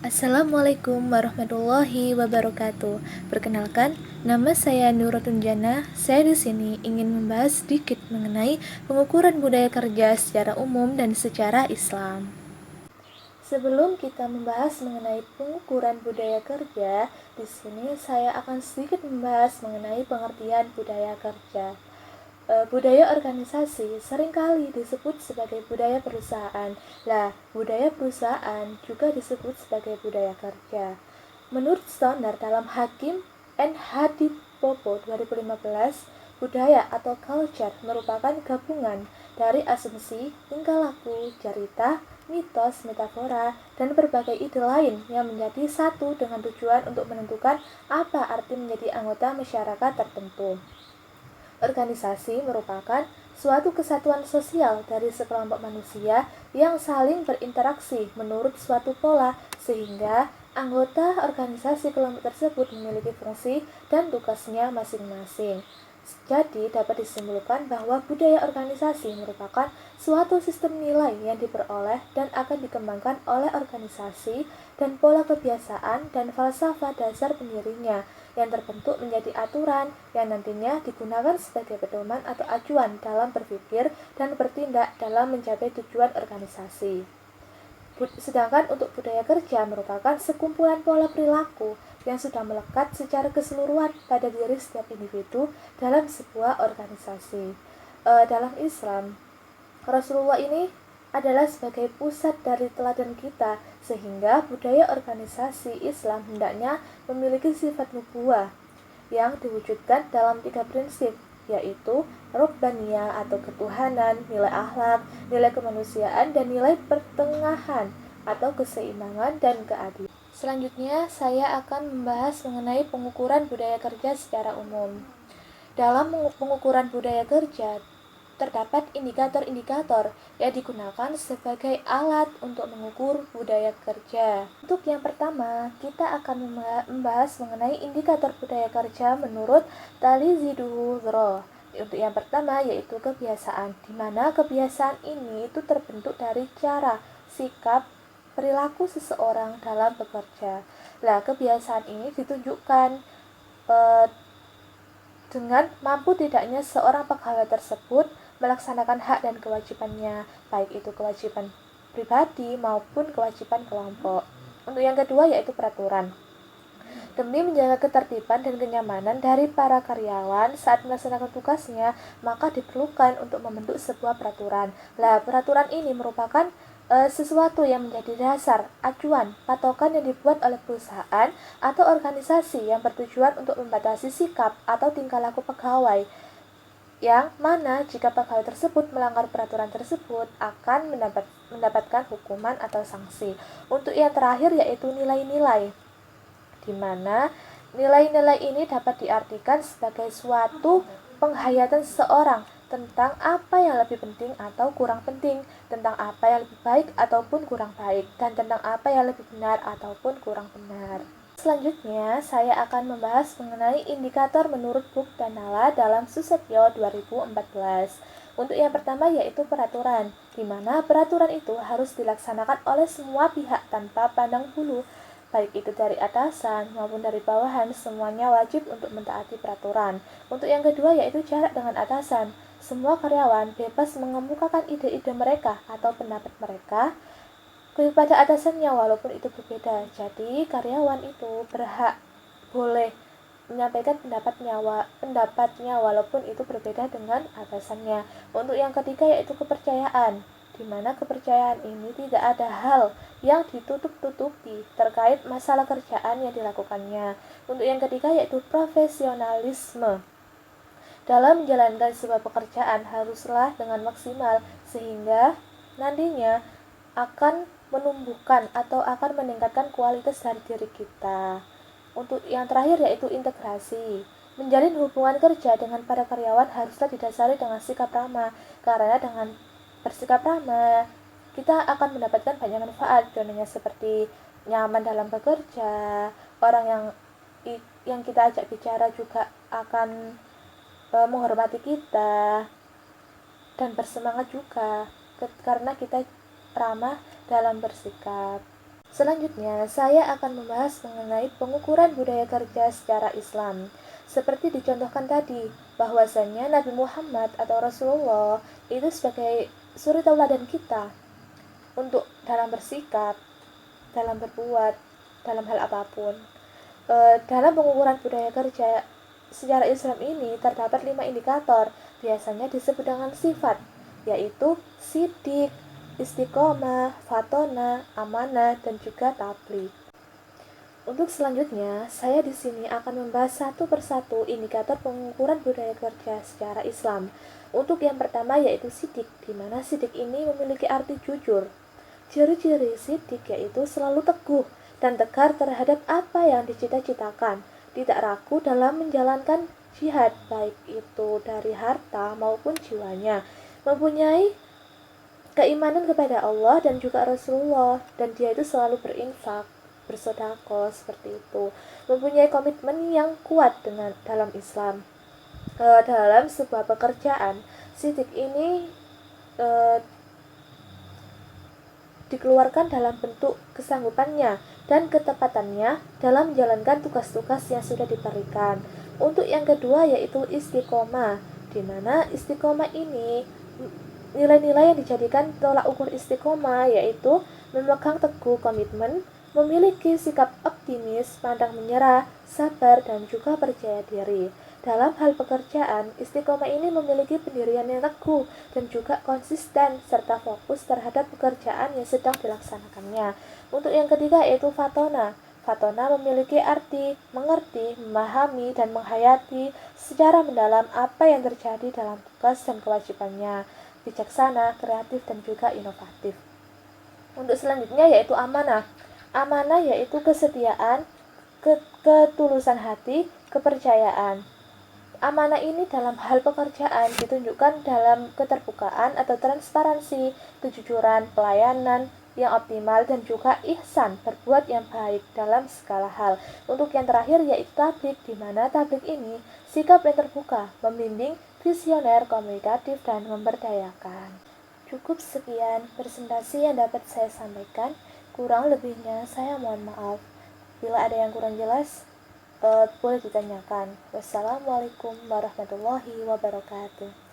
Assalamualaikum warahmatullahi wabarakatuh. Perkenalkan, nama saya Nurutun Jana. Saya di sini ingin membahas sedikit mengenai pengukuran budaya kerja secara umum dan secara Islam. Sebelum kita membahas mengenai pengukuran budaya kerja, di sini saya akan sedikit membahas mengenai pengertian budaya kerja. Budaya organisasi seringkali disebut sebagai budaya perusahaan. Lah, budaya perusahaan juga disebut sebagai budaya kerja. Menurut standar dalam Hakim N. Hadipopo 2015, budaya atau culture merupakan gabungan dari asumsi, tingkah laku, cerita, mitos, metafora, dan berbagai ide lain yang menjadi satu dengan tujuan untuk menentukan apa arti menjadi anggota masyarakat tertentu. Organisasi merupakan suatu kesatuan sosial dari sekelompok manusia yang saling berinteraksi menurut suatu pola, sehingga anggota organisasi kelompok tersebut memiliki fungsi dan tugasnya masing-masing. Jadi dapat disimpulkan bahwa budaya organisasi merupakan suatu sistem nilai yang diperoleh dan akan dikembangkan oleh organisasi dan pola kebiasaan dan falsafah dasar pendirinya yang terbentuk menjadi aturan yang nantinya digunakan sebagai pedoman atau acuan dalam berpikir dan bertindak dalam mencapai tujuan organisasi. Sedangkan untuk budaya kerja merupakan sekumpulan pola perilaku yang sudah melekat secara keseluruhan pada diri setiap individu dalam sebuah organisasi. Dalam Islam, Rasulullah ini adalah sebagai pusat dari teladan kita, sehingga budaya organisasi Islam hendaknya memiliki sifat nubuwah yang diwujudkan dalam 3 prinsip, yaitu Robbaniyah atau ketuhanan, nilai akhlak, nilai kemanusiaan, dan nilai pertengahan atau keseimbangan dan keadilan. Selanjutnya, saya akan membahas mengenai pengukuran budaya kerja secara umum. Dalam pengukuran budaya kerja, terdapat indikator-indikator yang digunakan sebagai alat untuk mengukur budaya kerja. Untuk yang pertama, kita akan membahas mengenai indikator budaya kerja menurut Tali Ziduhudro. Untuk yang pertama yaitu kebiasaan, di mana kebiasaan ini itu terbentuk dari cara, sikap, perilaku seseorang dalam bekerja. Nah, kebiasaan ini ditunjukkan dengan mampu tidaknya seorang pegawai tersebut melaksanakan hak dan kewajibannya, baik itu kewajiban pribadi maupun kewajiban kelompok. Untuk yang kedua yaitu peraturan. Demi menjaga ketertiban dan kenyamanan dari para karyawan saat melaksanakan tugasnya, maka diperlukan untuk membentuk sebuah peraturan. Nah, peraturan ini merupakan sesuatu yang menjadi dasar, acuan, patokan yang dibuat oleh perusahaan atau organisasi yang bertujuan untuk membatasi sikap atau tingkah laku pegawai, yang mana jika pegawai tersebut melanggar peraturan tersebut akan mendapatkan hukuman atau sanksi. Untuk yang terakhir yaitu nilai-nilai, di mana nilai-nilai ini dapat diartikan sebagai suatu penghayatan seseorang tentang apa yang lebih penting atau kurang penting, tentang apa yang lebih baik ataupun kurang baik, dan tentang apa yang lebih benar ataupun kurang benar. Selanjutnya, saya akan membahas mengenai indikator menurut Bukdanala dalam Susetyo 2014. Untuk yang pertama yaitu peraturan, di mana peraturan itu harus dilaksanakan oleh semua pihak tanpa pandang bulu, baik itu dari atasan maupun dari bawahan, semuanya wajib untuk mentaati peraturan. Untuk yang kedua yaitu jarak dengan atasan. Semua karyawan bebas mengemukakan ide-ide mereka atau pendapat mereka kepada atasannya walaupun itu berbeda. Jadi karyawan itu berhak boleh menyampaikan pendapatnya walaupun itu berbeda dengan atasannya. Untuk yang ketiga yaitu kepercayaan, di mana kepercayaan ini tidak ada hal yang ditutup-tutupi terkait masalah kerjaan yang dilakukannya. Untuk yang ketiga yaitu profesionalisme. Dalam menjalankan sebuah pekerjaan haruslah dengan maksimal sehingga nantinya akan menumbuhkan atau akan meningkatkan kualitas dari diri kita. Untuk yang terakhir yaitu integrasi. Menjalin hubungan kerja dengan para karyawan haruslah didasari dengan sikap ramah, karena dengan bersikap ramah kita akan mendapatkan banyak manfaat, contohnya seperti nyaman dalam bekerja, orang yang kita ajak bicara juga akan menghormati kita dan bersemangat juga karena kita ramah dalam bersikap. Selanjutnya, saya akan membahas mengenai pengukuran budaya kerja secara Islam. Seperti dicontohkan tadi, bahwasanya Nabi Muhammad atau Rasulullah itu sebagai suri tauladan kita untuk dalam bersikap, dalam berbuat, dalam hal apapun. Dalam pengukuran budaya kerja secara Islam ini terdapat 5 indikator, biasanya disebut dengan sifat, yaitu sidik, istiqomah, fatona, amanah, dan juga tabligh. Untuk selanjutnya, saya di sini akan membahas satu persatu indikator pengukuran budaya kerja secara Islam. Untuk yang pertama yaitu sidik, di mana sidik ini memiliki arti jujur. Ciri-ciri sidik yaitu selalu teguh dan tegar terhadap apa yang dicita-citakan, tidak ragu dalam menjalankan jihad, baik itu dari harta maupun jiwanya, mempunyai keimanan kepada Allah dan juga Rasulullah, dan dia itu selalu berinfak, bersedekah seperti itu, mempunyai komitmen yang kuat dengan dalam Islam. Dalam sebuah pekerjaan, sidik ini dikeluarkan dalam bentuk kesanggupannya dan ketepatannya dalam menjalankan tugas-tugas yang sudah diberikan. Untuk yang kedua yaitu istiqomah, di mana istiqomah ini nilai-nilai yang dijadikan tolak ukur istiqomah yaitu memegang teguh komitmen, memiliki sikap optimis, pantang menyerah, sabar, dan juga percaya diri. Dalam hal pekerjaan, istiqomah ini memiliki pendirian yang teguh dan juga konsisten serta fokus terhadap pekerjaan yang sedang dilaksanakannya. Untuk yang ketiga yaitu fatona. Fatona memiliki arti mengerti, memahami, dan menghayati secara mendalam apa yang terjadi dalam tugas dan kewajibannya, bijaksana, kreatif, dan juga inovatif. Untuk selanjutnya yaitu amanah. Amanah yaitu kesetiaan, ketulusan hati, kepercayaan. Amanah ini dalam hal pekerjaan ditunjukkan dalam keterbukaan atau transparansi, kejujuran, pelayanan yang optimal, dan juga ihsan, berbuat yang baik dalam segala hal. Untuk yang terakhir yaitu tabligh, di mana tabligh ini sikap yang terbuka, membimbing, visioner, komunikatif, dan memberdayakan. Cukup sekian presentasi yang dapat saya sampaikan. Kurang lebihnya saya mohon maaf. Bila ada yang kurang jelas, boleh ditanyakan. Wassalamualaikum warahmatullahi wabarakatuh.